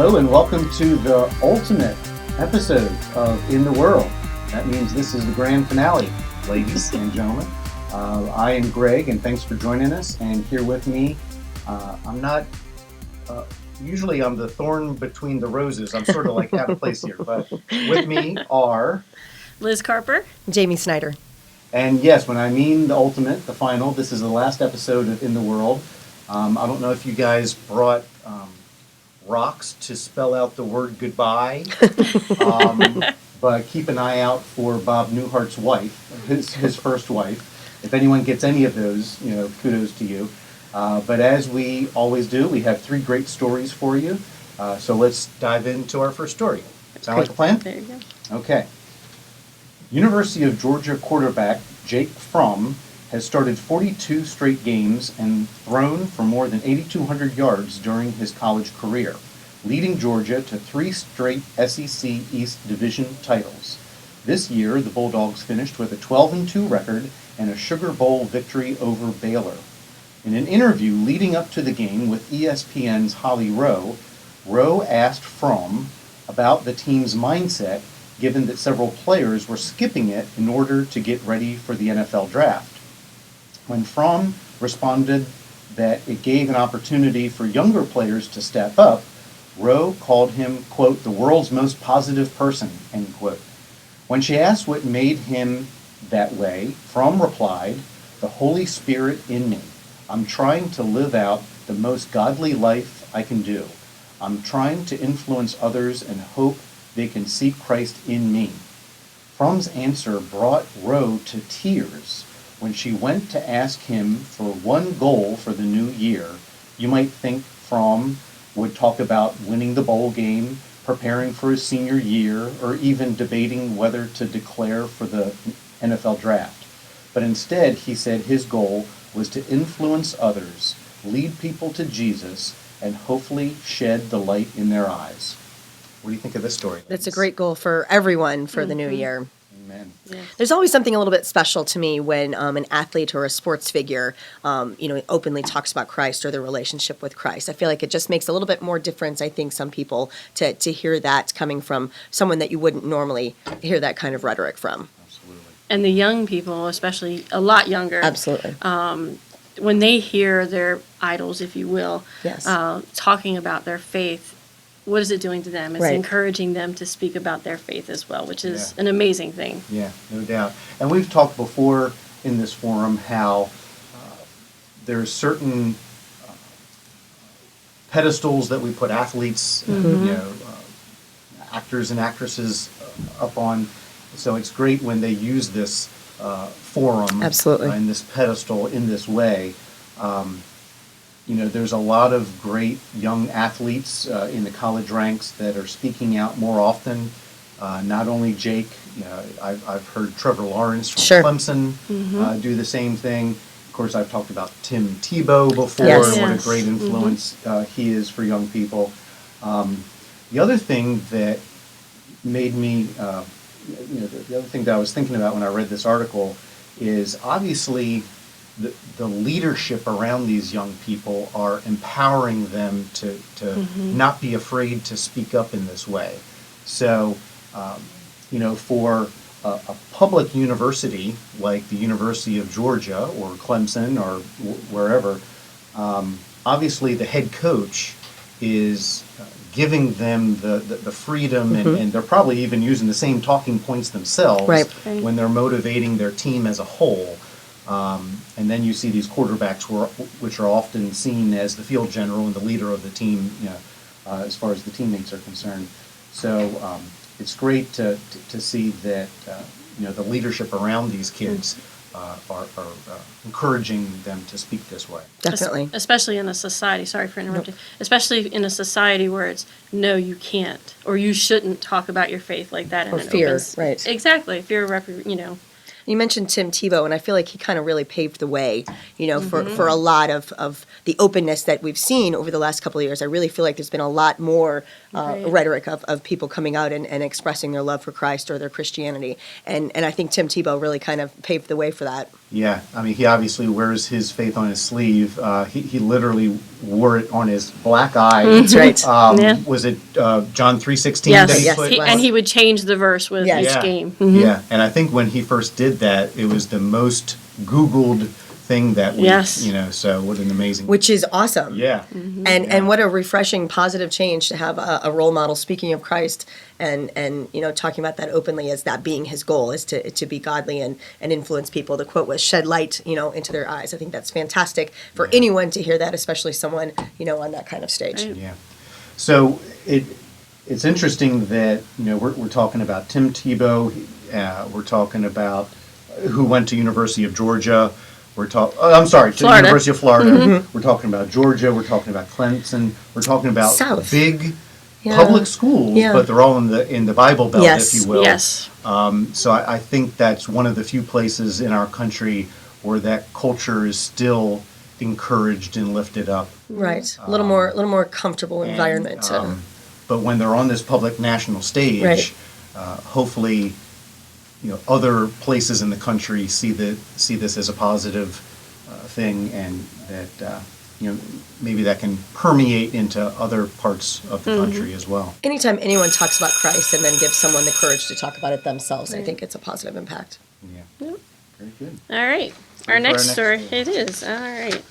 Hello and welcome to the ultimate episode of In the World. That means this is the grand finale, ladies and gentlemen. I am Greg, and thanks for joining us. And here with me, usually I'm the thorn between the roses. I'm sort of like out of place here, but with me are Liz Carper, Jamie Snyder. And yes, when I mean the ultimate, the final, this is the last episode of In the World. I don't know if you guys brought rocks to spell out the word goodbye, but keep an eye out for Bob Newhart's wife, his first wife. If anyone gets any of those, kudos to you. But as we always do, we have 3 great stories for you. So let's dive into our first story. Sound like a plan? there you go. Okay. University of Georgia quarterback Jake Fromm has started 42 straight games and thrown for more than 8,200 yards during his college career, leading Georgia to 3 straight SEC East Division titles. This year, the Bulldogs finished with a 12-2 record and a Sugar Bowl victory over Baylor. In an interview leading up to the game with ESPN's Holly Rowe, Rowe asked Fromm about the team's mindset given that several players were skipping it in order to get ready for the NFL draft. When Fromm responded that it gave an opportunity for younger players to step up, Rowe called him, quote, the world's most positive person, end quote. When she asked what made him that way, Fromm replied, the Holy Spirit in me. I'm trying to live out the most godly life I can do. I'm trying to influence others and hope they can see Christ in me. Fromm's answer brought Rowe to tears. When she went to ask him for one goal for the new year, you might think Fromm would talk about winning the bowl game, preparing for his senior year, or even debating whether to declare for the NFL draft. But instead, he said his goal was to influence others, lead people to Jesus, and hopefully shed the light in their eyes. What do you think of this story? That's a great goal for everyone for the new year. Amen. Yes. There's always something a little bit special to me when an athlete or a sports figure, openly talks about Christ or their relationship with Christ. I feel like it just makes a little bit more difference, I think, some people, to hear that coming from someone that you wouldn't normally hear that kind of rhetoric from. Absolutely. And the young people, especially a lot younger, Absolutely. when they hear their idols, if you will, Yes. talking about their faith, what is it doing to them? It's Right. encouraging them to speak about their faith as well, which is Yeah. an amazing thing. Yeah, no doubt. And we've talked before in this forum how there's certain pedestals that we put athletes, actors and actresses up on. So it's great when they use this forum Absolutely. and this pedestal in this way. There's a lot of great young athletes in the college ranks that are speaking out more often. Not only Jake, I've heard Trevor Lawrence from Sure. Clemson do the same thing. Of course, I've talked about Tim Tebow before, Yes. and what a Yes. great influence he is for young people. The other thing that made me, the other thing that I was thinking about when I read this article is obviously the leadership around these young people are empowering them to not be afraid to speak up in this way. So, for a public university like the University of Georgia or Clemson or wherever, obviously the head coach is giving them the freedom, and they're probably even using the same talking points themselves Right. Right. when they're motivating their team as a whole. And then you see these quarterbacks which are often seen as the field general and the leader of the team, as far as the teammates are concerned. So it's great to see that the leadership around these kids are encouraging them to speak this way. Definitely. Especially in a society, sorry for interrupting, especially in a society where it's, no, you can't, or you shouldn't talk about your faith like that in Or an fear, open right. Exactly, fear of, You mentioned Tim Tebow, and I feel like he kind of really paved the way, for a lot of the openness that we've seen over the last couple of years. I really feel like there's been a lot more Right. rhetoric of people coming out and expressing their love for Christ or their Christianity. And I think Tim Tebow really kind of paved the way for that. Yeah, I mean, he obviously wears his faith on his sleeve. He literally wore it on his black eye. That's right. Yeah. Was it John 3:16 Yes, that he Yes, put? it was. and he would change the verse with Yes. each Yeah. game. Yeah, and I think when he first did that, it was the most Googled thing that week. Yes. So what an amazing. Which is awesome. Yeah. And what a refreshing, positive change to have a role model speaking of Christ and talking about that openly as that being his goal is to be godly and influence people. The quote was shed light, into their eyes. I think that's fantastic for Yeah. anyone to hear that, especially someone, on that kind of stage. Right. Yeah. So it's interesting that we're talking about Tim Tebow. We're talking about who went to University of Georgia. I'm sorry, to the Florida. University of Florida. We're talking about Georgia. We're talking about Clemson. We're talking about South. big Yeah. public schools, Yeah. but they're all in the Bible Belt, Yes. if you will. Yes. So I think that's one of the few places in our country where that culture is still encouraged and lifted up. Right. A little more comfortable And, environment. but when they're on this public national stage, Right. hopefully, other places in the country see this as a positive thing, and that maybe that can permeate into other parts of the country as well. Anytime anyone talks about Christ and then gives someone the courage to talk about it themselves, I think it's a positive impact. Yeah. Very good. All right. for Our our next next story. story. It is. All right.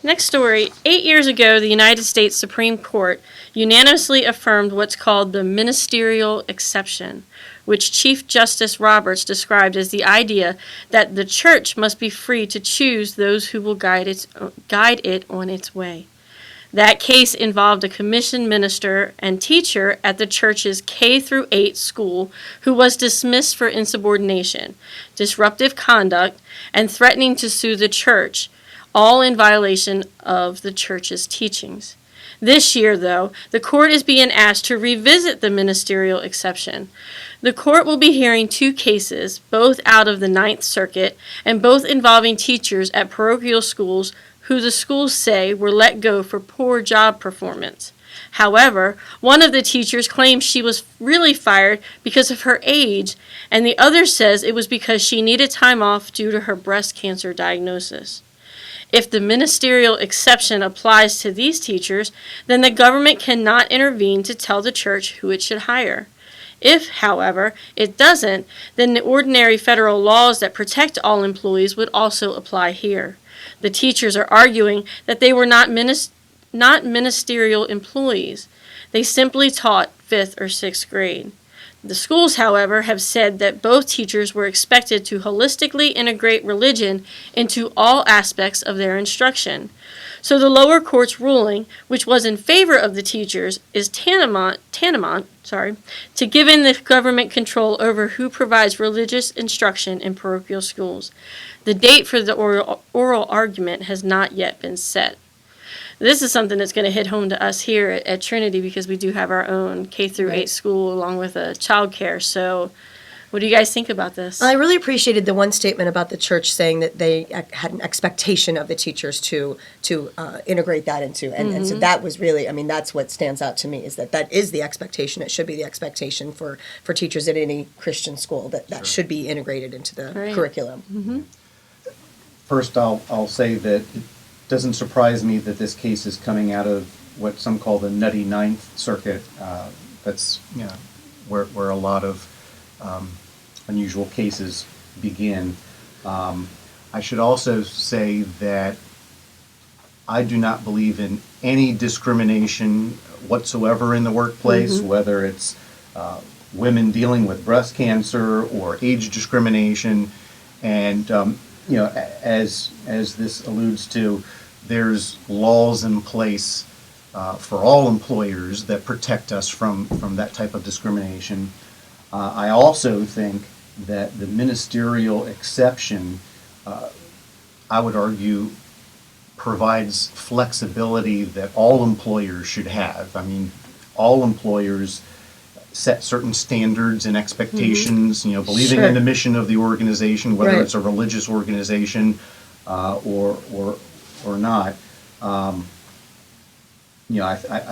Next story. 8 years ago, the United States Supreme Court unanimously affirmed what's called the ministerial exception, which Chief Justice Roberts described as the idea that the church must be free to choose those who will guide it on its way. That case involved a commissioned minister and teacher at the church's K-8 school who was dismissed for insubordination, disruptive conduct, and threatening to sue the church, all in violation of the church's teachings. This year, though, the court is being asked to revisit the ministerial exception. The court will be hearing two cases, both out of the Ninth Circuit, and both involving teachers at parochial schools who the schools say were let go for poor job performance. However, one of the teachers claims she was really fired because of her age, and the other says it was because she needed time off due to her breast cancer diagnosis. If the ministerial exception applies to these teachers, then the government cannot intervene to tell the church who it should hire. If, however, it doesn't, then the ordinary federal laws that protect all employees would also apply here. The teachers are arguing that they were not ministerial employees. They simply taught 5th or 6th grade. The schools, however, have said that both teachers were expected to holistically integrate religion into all aspects of their instruction. So the lower court's ruling, which was in favor of the teachers, is tantamount to giving the government control over who provides religious instruction in parochial schools. The date for the oral argument has not yet been set. This is something that's going to hit home to us here at Trinity because we do have our own K-8 Right. school along with a child care. So what do you guys think about this? I really appreciated the one statement about the church saying that they had an expectation of the teachers to integrate that into, and so that was really, that's what stands out to me is that is the expectation. It should be the expectation for teachers at any Christian school that should be integrated into the Right. curriculum. First, I'll say that it doesn't surprise me that this case is coming out of what some call the nutty Ninth Circuit. That's where a lot of unusual cases begin. I should also say that I do not believe in any discrimination whatsoever in the workplace, whether it's women dealing with breast cancer or age discrimination. And as this alludes to, there's laws in place for all employers that protect us from that type of discrimination. I also think that the ministerial exception, I would argue, provides flexibility that all employers should have. All employers set certain standards and expectations, believing Sure. in the mission of the organization, whether Right. it's a religious organization or not. I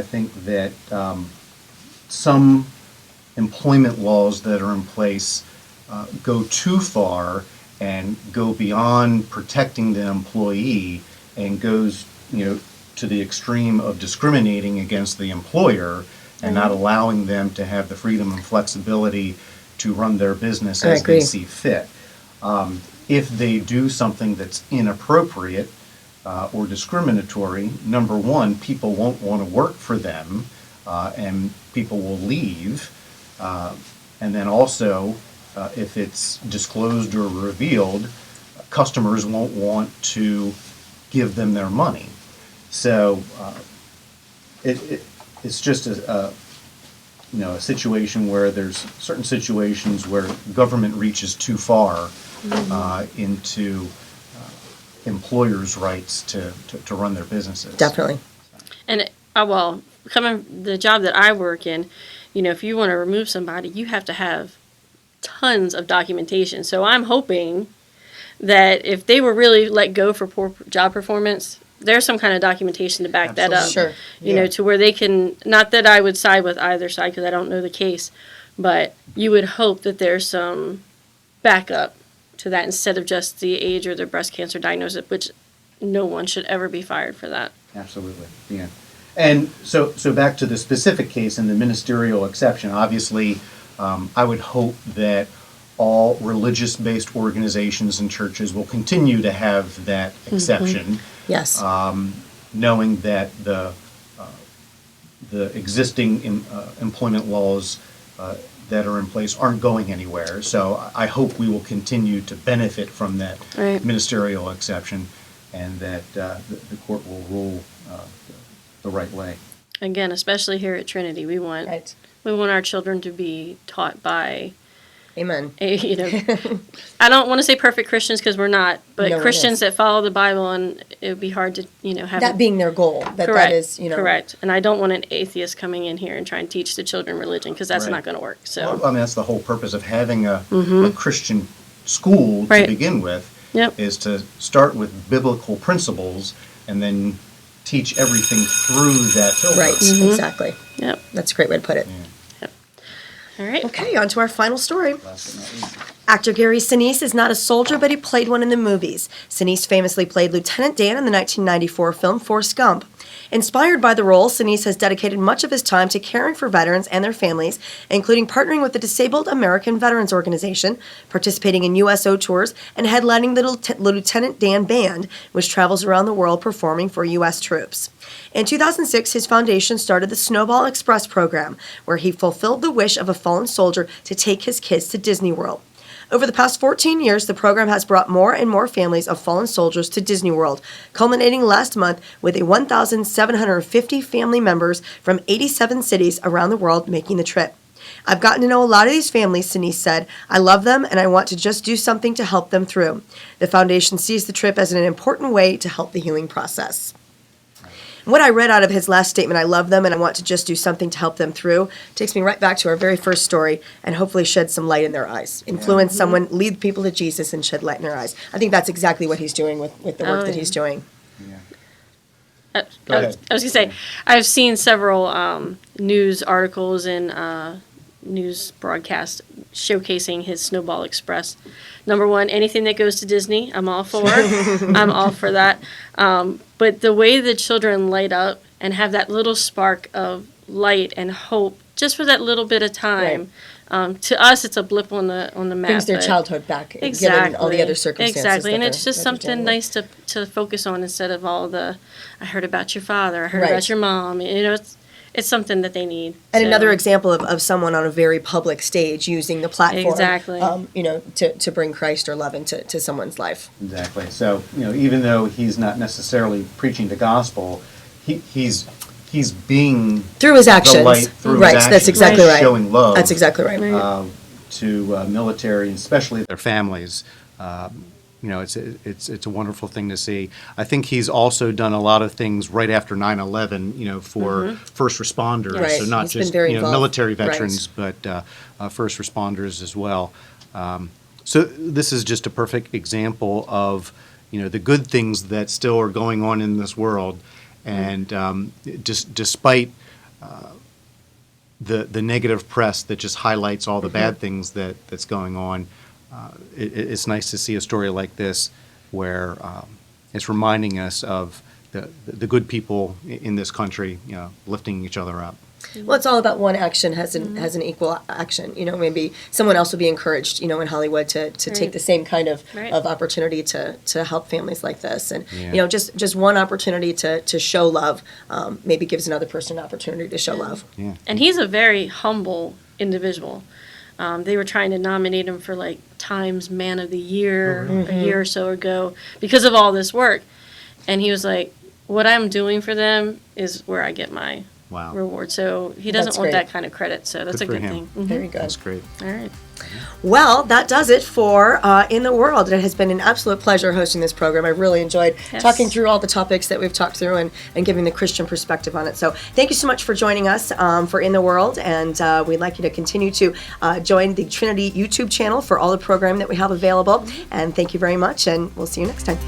think that some employment laws that are in place go too far and go beyond protecting the employee and goes, to the extreme of discriminating against the employer and not allowing them to have the freedom and flexibility to run their business I as they agree. see fit. If they do something that's inappropriate or discriminatory, number one, people won't want to work for them and people will leave. And then also, if it's disclosed or revealed, customers won't want to give them their money. So it's just a situation where there's certain situations where government reaches too far into employers' rights to run their businesses. Definitely. And the job that I work in, if you want to remove somebody, you have to have tons of documentation. So I'm hoping that if they were really let go for poor job performance, there's some kind of documentation to back that up. Sure. To where they can, not that I would side with either side because I don't know the case, but you would hope that there's some backup to that instead of just the age or the breast cancer diagnosis, which no one should ever be fired for that. Absolutely, yeah. And so back to the specific case and the ministerial exception, obviously, I would hope that all religious-based organizations and churches will continue to have that exception. Yes. Knowing that the existing employment laws that are in place aren't going anywhere. So I hope we will continue to benefit from that Right. ministerial exception, and that the court will rule the right way. Again, especially here at Trinity, we want our children to be taught by Amen. I don't want to say perfect Christians because we're not, but No one Christians is. that follow the Bible, and it would be hard to have That being their goal. That correct. is, Correct. And I don't want an atheist coming in here and trying to teach the children religion because that's Right. not going to work. So Well, I mean, that's the whole purpose of having a Christian school to Right. begin with, Yep. is to start with biblical principles and then teach everything through that filter. Right. Exactly. Yep. That's a great way to put it. All right. Okay, on to our final story. Last but not least. Actor Gary Sinise is not a soldier, but he played one in the movies. Sinise famously played Lieutenant Dan in the 1994 film Forrest Gump. Inspired by the role, Sinise has dedicated much of his time to caring for veterans and their families, including partnering with the Disabled American Veterans Organization, participating in USO tours, and headlining the Lieutenant Dan Band, which travels around the world performing for U.S. troops. In 2006, his foundation started the Snowball Express program, where he fulfilled the wish of a fallen soldier to take his kids to Disney World. Over the past 14 years, the program has brought more and more families of fallen soldiers to Disney World, culminating last month with 1,750 family members from 87 cities around the world making the trip. I've gotten to know a lot of these families, Sinise said. I love them and I want to just do something to help them through. The foundation sees the trip as an important way to help the healing process. What I read out of his last statement, I love them and I want to just do something to help them through, takes me right back to our very first story and hopefully shed some light in their eyes. Influence someone, lead people to Jesus and shed light in their eyes. I think that's exactly what he's doing with the work that he's doing. Yeah. Go ahead. I was going to say, I've seen several news articles and news broadcasts showcasing his Snowball Express. Number one, anything that goes to Disney, I'm all for. I'm all for that. But the way the children light up and have that little spark of light and hope just for that little bit of time. To us, it's a blip on the map. Brings their but- childhood back, Exactly. given all the other circumstances. Exactly, that and it's they're just something dealing with. nice to focus on instead of all the, I heard about your father, I heard Right. about your mom. It's something that they need. And So, another example of someone on a very public stage using the platform, Exactly. To bring Christ or love into someone's life. Exactly. So, even though he's not necessarily preaching the gospel, he's being Through his actions. the light through Right, his actions, that's exactly right. showing love. That's exactly right. Right. To military, and especially their families. it's a wonderful thing to see. I think he's also done a lot of things right after 9/11, for first responders. Right. So not He's been just very involved. military Right. veterans, but first responders as well. So this is just a perfect example of the good things that still are going on in this world, and just despite the negative press that just highlights all the bad things that's going on. It's nice to see a story like this where it's reminding us of the good people in this country, lifting each other up. Well, it's all about one action has an equal action. Maybe someone else will be encouraged, in Hollywood to take the same kind of opportunity to help families like this. And, Yeah. just one opportunity to show love maybe gives another person an opportunity to show love. Yeah. And he's a very humble individual. They were trying to nominate him for Times Man of the Year a year or so ago because of all this work. And he was like, what I'm doing for them is where I get my reward. So he doesn't That's want great. that kind of credit. So that's Good a for good him. thing. Very good. That's great. All right. Well, that does it for In the World. It has been an absolute pleasure hosting this program. I really enjoyed talking through all the topics that we've talked through and giving the Christian perspective on it. So thank you so much for joining us for In the World. And we'd like you to continue to join the Trinity YouTube channel for all the program that we have available. And thank you very much. And we'll see you next time.